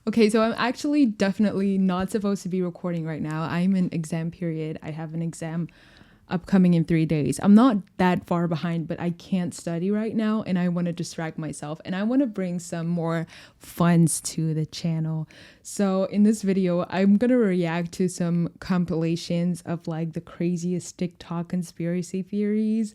Okay, so I'm actually definitely not supposed to be recording right now. I'm in exam period. I have an exam upcoming in 3 days. I'm not that far behind, but I can't study right now and I want to distract myself and I want to bring some more funds to the channel. So in this video, I'm going to react to some compilations of like the craziest TikTok conspiracy theories,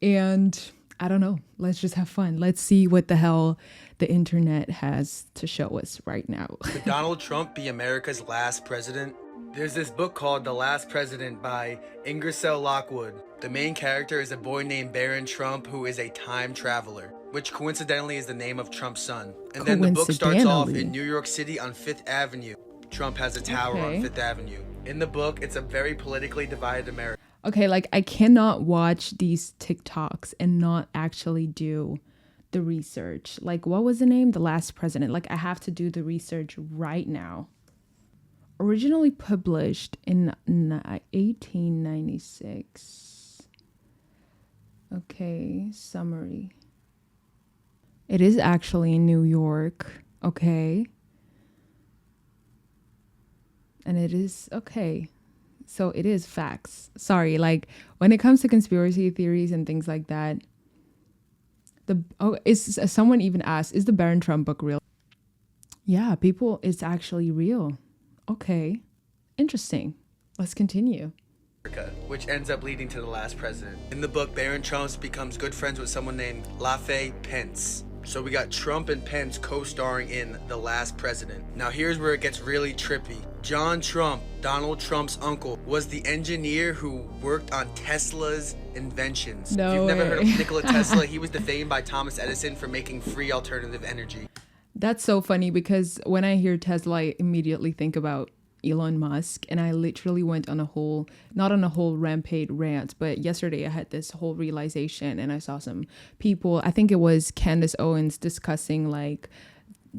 and I don't know. Let's just have fun. Let's see what the hell the internet has to show us right now. Could Donald Trump be America's last president? There's this book called The Last President by Ingersoll Lockwood. The main character is a boy named Barron Trump who is a time traveler, which coincidentally is the name of Trump's son. And then the book starts off in New York City on 5th Avenue. Trump has a tower on 5th Avenue. In the book, it's a very politically divided America. Okay, like I cannot watch these TikToks and not actually do the research. Like, what was the name? The Last President. Like, I have to do the research right now. Originally published in 1896. Okay, summary. It is actually in New York. Okay. And it is, okay. So it is facts. Sorry, like when it comes to conspiracy theories and things like that, someone even asked, is the Barron Trump book real? Yeah, it's actually real. Okay, interesting. Let's continue. Which ends up leading to the last president. In the book, Barron Trump becomes good friends with someone named Lafay Pence. So we got Trump and Pence co-starring in The Last President. Now here's where it gets really trippy. John Trump, Donald Trump's uncle, was the engineer who worked on Tesla's inventions. No If you've never way. heard of Nikola Tesla, he was defamed by Thomas Edison for making free alternative energy. That's so funny because when I hear Tesla, I immediately think about Elon Musk, and I literally went on not on a whole rampage rant, but yesterday I had this whole realization and I saw some people, I think it was Candace Owens, discussing like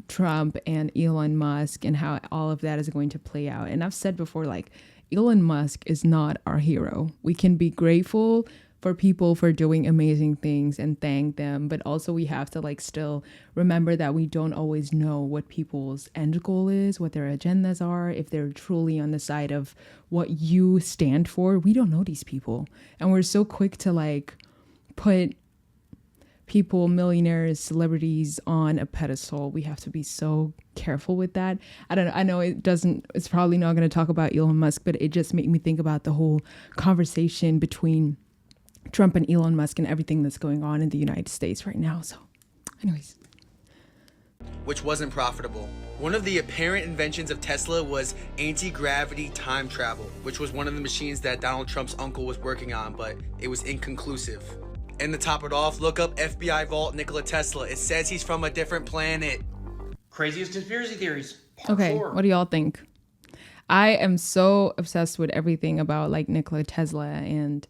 Trump and Elon Musk and how all of that is going to play out. And I've said before, like, Elon Musk is not our hero. We can be grateful for people for doing amazing things and thank them, but also we have to like still remember that we don't always know what people's end goal is, what their agendas are, if they're truly on the side of what you stand for. We don't know these people, and we're so quick to like put people, millionaires, celebrities on a pedestal. We have to be so careful with that. I know it's probably not going to talk about Elon Musk, but it just made me think about the whole conversation between Trump and Elon Musk and everything that's going on in the United States right now. So anyways. Which wasn't profitable. One of the apparent inventions of Tesla was anti-gravity time travel, which was one of the machines that Donald Trump's uncle was working on, but it was inconclusive. And to top it off, look up FBI Vault Nikola Tesla. It says he's from a different planet. Craziest conspiracy theories. Okay, what do y'all think? I am so obsessed with everything about like Nikola Tesla and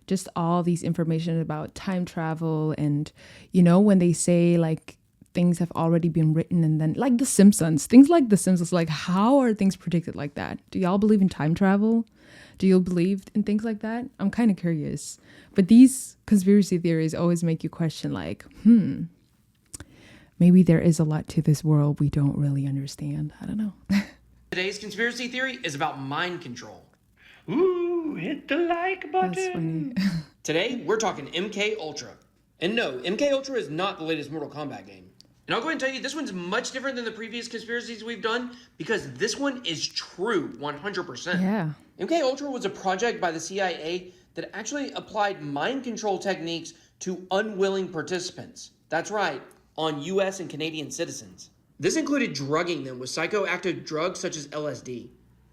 just all these information about time travel, and you know when they say like things have already been written, and then like things like the Simpsons, like how are things predicted like that? Do y'all believe in time travel? Do you believe in things like that? I'm kind of curious, but these conspiracy theories always make you question like, maybe there is a lot to this world we don't really understand. I don't know. Today's conspiracy theory is about mind control. Ooh, hit the like button. That's funny. Today, we're talking MK Ultra. And no, MK Ultra is not the latest Mortal Kombat game. And I'll go ahead and tell you, this one's much different than the previous conspiracies we've done because this one is true 100%. Yeah. MK Ultra was a project by the CIA that actually applied mind control techniques to unwilling participants. That's right, on US and Canadian citizens. This included drugging them with psychoactive drugs such as LSD.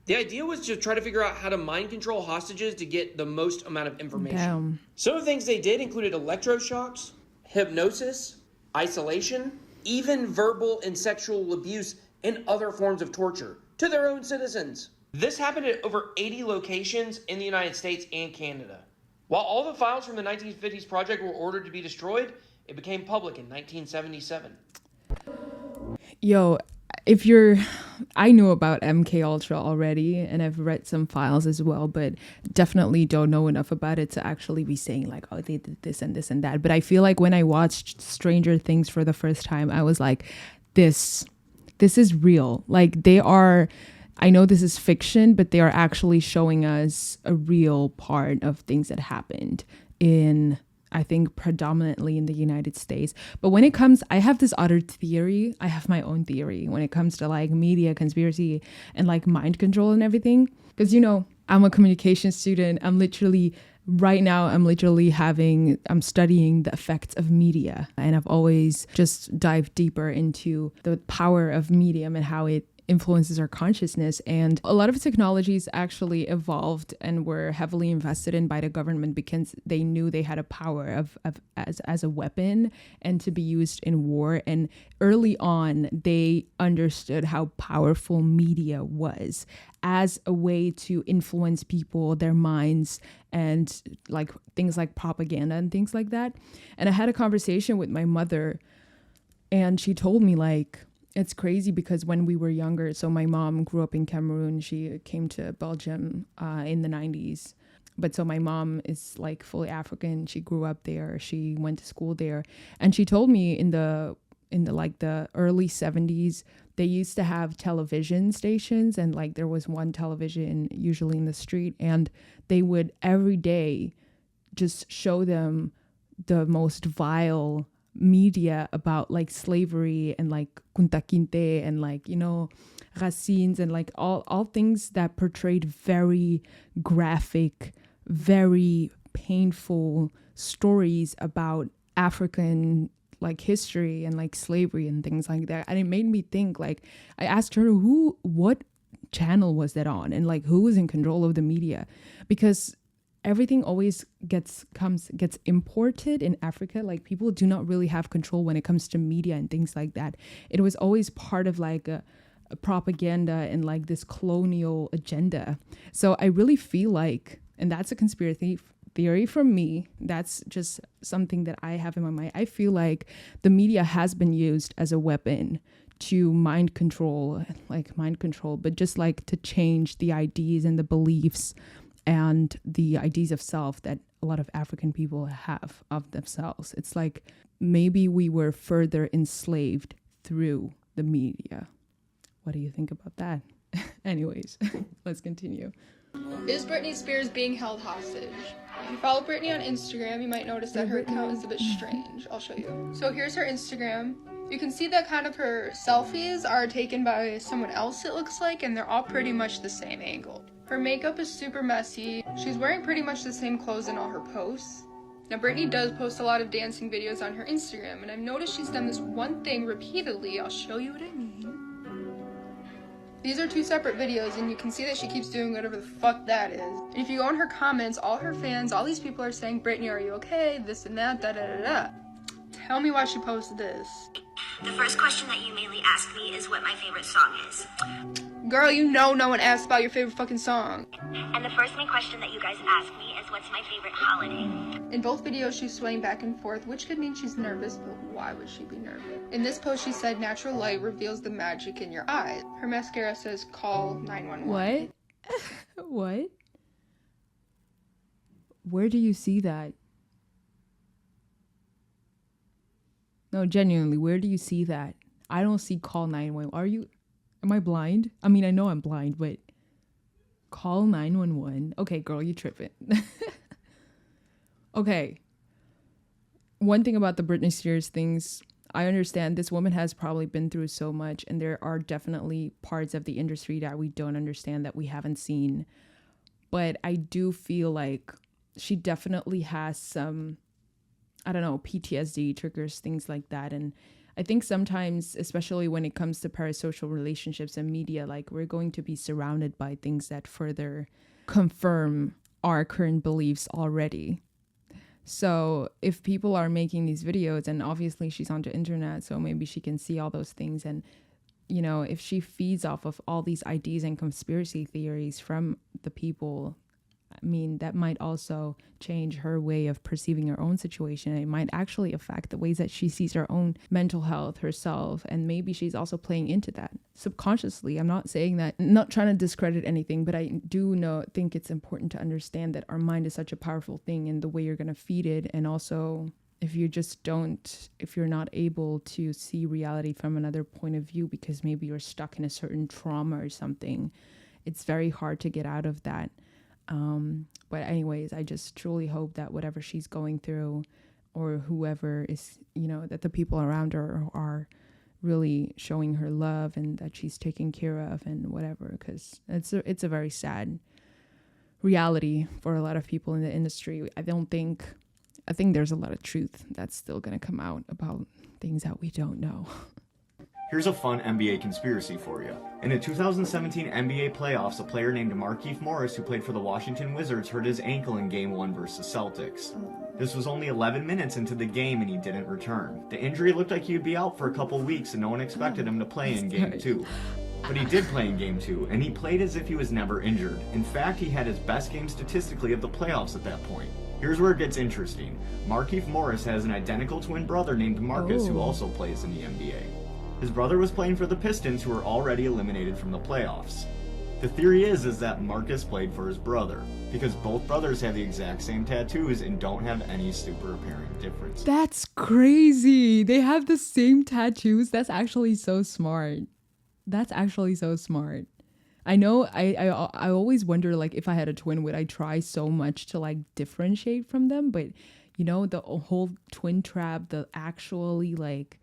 The idea was to try to figure out how to mind control hostages to get the most amount of information. Damn. Some of the things they did included electroshocks, hypnosis, isolation, even verbal and sexual abuse, and other forms of torture to their own citizens. This happened at over 80 locations in the United States and Canada. While all the files from the 1950s project were ordered to be destroyed, it became public in 1977. Yo, I knew about MK Ultra already, and I've read some files as well, but definitely don't know enough about it to actually be saying like, oh, they did this and this and that. But I feel like when I watched Stranger Things for the first time, I was like, this this is real. Like they are, I know this is fiction, but they are actually showing us a real part of things that happened in, I think, predominantly in the United States. But when it comes, I have this other theory. I have my own theory when it comes to like media, conspiracy, and like mind control and everything. Because, you know, I'm a communication student. I'm studying the effects of media. And I've always just dived deeper into the power of medium and how it influences our consciousness. And a lot of technologies actually evolved and were heavily invested in by the government because they knew they had a power as a weapon and to be used in war. And early on, they understood how powerful media was as a way to influence people, their minds, and like things like propaganda and things like that. And I had a conversation with my mother, and she told me, like, it's crazy because when we were younger, so my mom grew up in Cameroon. She came to Belgium in the 90s. But so my mom is like fully African. She grew up there. She went to school there. And she told me in the like the early 70s, they used to have television stations, and like there was one television usually in the street, and they would every day just show them the most vile media about like slavery and like Kunta Kinte and like, you know, racines and like all things that portrayed very graphic, very painful stories about African like history and like slavery and things like that. And it made me think, like, I asked her what channel was that on, and like who was in control of the media, because everything always gets imported in Africa. Like people do not really have control when it comes to media and things like that. It was always part of like a propaganda and like this colonial agenda. So I really feel like, and that's a conspiracy theory from me, that's just something that I have in my mind. I feel like the media has been used as a weapon to mind control, but just like to change the ideas and the beliefs and the ideas of self that a lot of African people have of themselves. It's like maybe we were further enslaved through the media. What do you think about that? Anyways, let's continue. Is Britney Spears being held hostage? If you follow Britney on Instagram, you might notice that her account is a bit strange. I'll show you. So here's her Instagram. You can see that kind of her selfies are taken by someone else, it looks like, and they're all pretty much the same angle. Her makeup is super messy. She's wearing pretty much the same clothes in all her posts. Now, Britney does post a lot of dancing videos on her Instagram, and I've noticed she's done this one thing repeatedly. I'll show you what I mean. These are two separate videos, and you can see that she keeps doing whatever the fuck that is. And if you go in her comments, all her fans, all these people are saying, Britney, are you okay? This and that, da-da-da-da. Tell me why she posted this. The first question that you mainly ask me is what my favorite song is. Girl, you know no one asks about your favorite fucking song. And the first main question that you guys ask me is what's my favorite holiday. In both videos, she's swaying back and forth, which could mean she's nervous, but why would she be nervous? In this post, she said, natural light reveals the magic in your eyes. Her mascara says, call 911. What? What? Where do you see that? No, genuinely, where do you see that? I don't see call 911. Am I blind? I mean, I know I'm blind, but call 911. Okay, girl, you tripping. Okay. One thing about the Britney Spears things, I understand this woman has probably been through so much, and there are definitely parts of the industry that we don't understand, that we haven't seen. But I do feel like she definitely has some, I don't know, PTSD triggers, things like that. And I think sometimes, especially when it comes to parasocial relationships and media, like we're going to be surrounded by things that further confirm our current beliefs already. So if people are making these videos, and obviously she's on the internet, so maybe she can see all those things. And, you know, if she feeds off of all these ideas and conspiracy theories from the people, I mean, that might also change her way of perceiving her own situation. It might actually affect the ways that she sees her own mental health, herself, and maybe she's also playing into that subconsciously. I'm not saying that, not trying to discredit anything, but I do think it's important to understand that our mind is such a powerful thing, and the way you're going to feed it, and also if you're not able to see reality from another point of view because maybe you're stuck in a certain trauma or something, it's very hard to get out of that. But anyways, I just truly hope that whatever she's going through, or whoever is, that the people around her are really showing her love and that she's taken care of and whatever, because it's a very sad reality for a lot of people in the industry. I think there's a lot of truth that's still going to come out about things that we don't know. Here's a fun NBA conspiracy for you. In the 2017 NBA playoffs, a player named Markieff Morris, who played for the Washington Wizards, hurt his ankle in Game 1 versus Celtics. This was only 11 minutes into the game and he didn't return. The injury looked like he would be out for a couple weeks and no one expected him to play in Game 2. But he did play in Game 2, and he played as if he was never injured. In fact, he had his best game statistically of the playoffs at that point. Here's where it gets interesting. Markieff Morris has an identical twin brother named Marcus who also plays in the NBA. His brother was playing for the Pistons, who were already eliminated from the playoffs. The theory is that Marcus played for his brother, because both brothers have the exact same tattoos and don't have any super apparent difference. That's crazy. They have the same tattoos. That's actually so smart. I know I always wonder, like, if I had a twin, would I try so much to like differentiate from them? But the whole twin trap, the actually like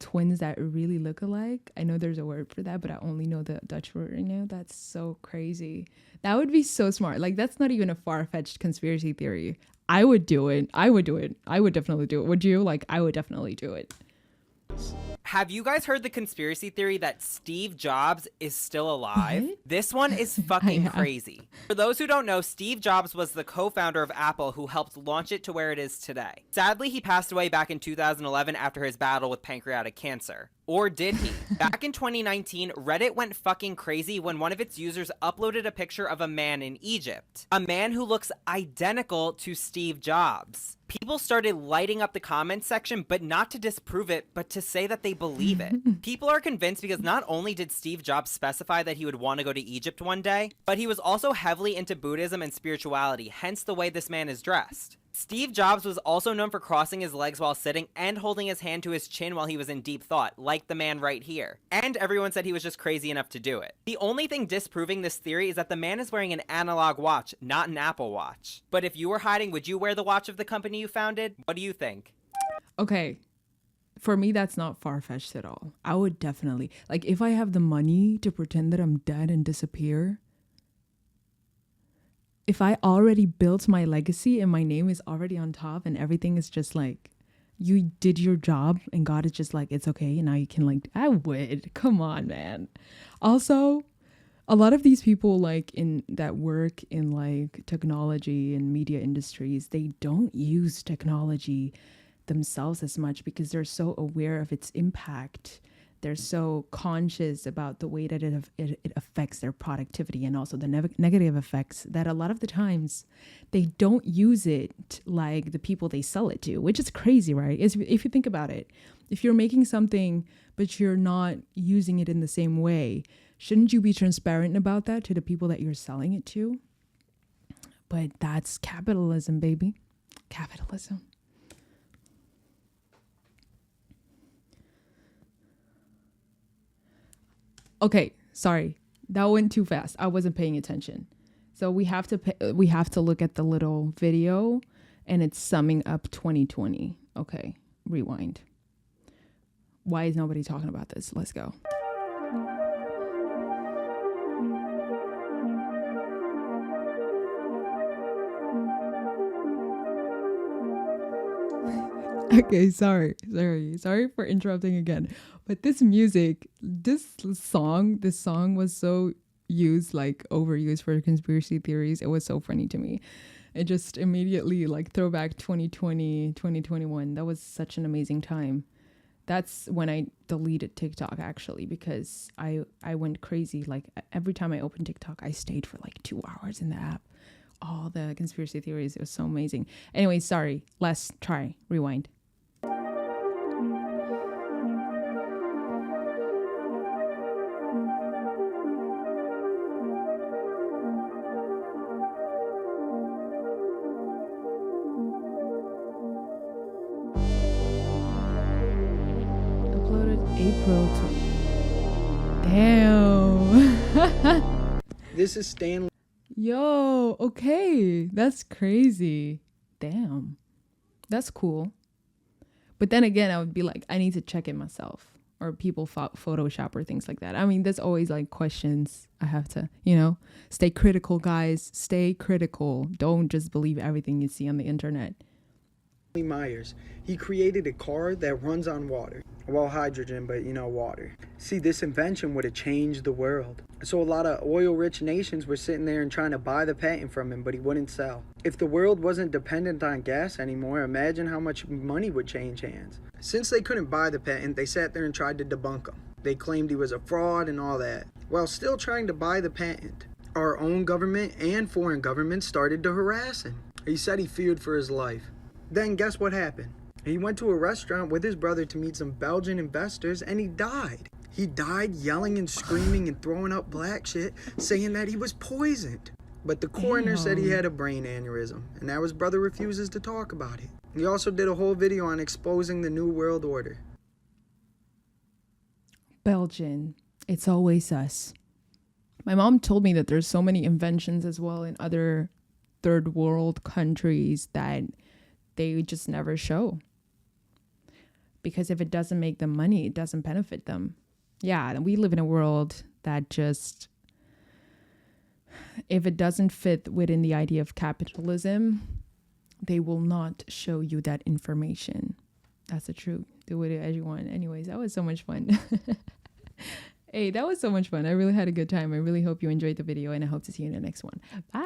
twins that really look alike. I know there's a word for that, but I only know the Dutch word right now. That's so crazy. That would be so smart. Like, that's not even a far-fetched conspiracy theory. I would do it. I would definitely do it. Would you? Like, I would definitely do it. Have you guys heard the conspiracy theory that Steve Jobs is still alive? What? This one is fucking crazy. For those who don't know, Steve Jobs was the co-founder of Apple who helped launch it to where it is today. Sadly, he passed away back in 2011 after his battle with pancreatic cancer. Or did he? Back in 2019, Reddit went fucking crazy when one of its users uploaded a picture of a man in Egypt. A man who looks identical to Steve Jobs. People started lighting up the comments section, but not to disprove it, but to say that they believe it. People are convinced because not only did Steve Jobs specify that he would want to go to Egypt one day, but he was also heavily into Buddhism and spirituality, hence the way this man is dressed. Steve Jobs was also known for crossing his legs while sitting and holding his hand to his chin while he was in deep thought, like the man right here. And everyone said he was just crazy enough to do it. The only thing disproving this theory is that the man is wearing an analog watch, not an Apple Watch. But if you were hiding, would you wear the watch of the company you founded? What do you think? Okay. For me, that's not far-fetched at all. I would definitely, like, if I have the money to pretend that I'm dead and disappear, if I already built my legacy and my name is already on top and everything is just like, you did your job and God is just like, it's okay. And now you can like, I would. Come on, man. Also, a lot of these people like that work in like technology and media industries, they don't use technology themselves as much because they're so aware of its impact. They're so conscious about the way that it affects their productivity and also the negative effects that a lot of the times they don't use it like the people they sell it to, which is crazy, right? If you think about it, if you're making something but you're not using it in the same way, shouldn't you be transparent about that to the people that you're selling it to? But that's capitalism, baby. Capitalism. Okay, sorry. That went too fast. I wasn't paying attention. So we have to look at the little video and it's summing up 2020. Okay, rewind. Why is nobody talking about this? Let's go. Okay, sorry for interrupting again. But this song was so overused for conspiracy theories. It was so funny to me. It just immediately throwback 2020, 2021. That was such an amazing time. That's when I deleted TikTok actually, because I went crazy. Every time I opened TikTok, I stayed for 2 hours in the app. All the conspiracy theories, it was so amazing. Anyway, sorry. Let's try. Rewind. Damn. This is Stanley. Yo, okay. That's crazy. Damn. That's cool. But then again, I would be like, I need to check it myself. Or people Photoshop or things like that. I mean, there's always like questions I have to, stay critical, guys. Stay critical. Don't just believe everything you see on the internet. Myers. He created a car that runs on water. Well, hydrogen, but water. See, this invention would have changed the world. So a lot of oil-rich nations were sitting there and trying to buy the patent from him, but he wouldn't sell. If the world wasn't dependent on gas anymore, imagine how much money would change hands. Since they couldn't buy the patent, they sat there and tried to debunk him. They claimed he was a fraud and all that. While still trying to buy the patent, our own government and foreign governments started to harass him. He said he feared for his life. Then guess what happened? He went to a restaurant with his brother to meet some Belgian investors, and he died. He died yelling and screaming and throwing up black shit, saying that he was poisoned. But the coroner said he had a brain aneurysm, and now his brother refuses to talk about it. He also did a whole video on exposing the New World Order. Belgian. It's always us. My mom told me that there's so many inventions as well in other third world countries that they just never show. Because if it doesn't make them money, it doesn't benefit them. Yeah, we live in a world that just, if it doesn't fit within the idea of capitalism, they will not show you that information. That's the truth. Do with it as you want. Anyways, that was so much fun. Hey, that was so much fun. I really had a good time. I really hope you enjoyed the video, and I hope to see you in the next one. Bye.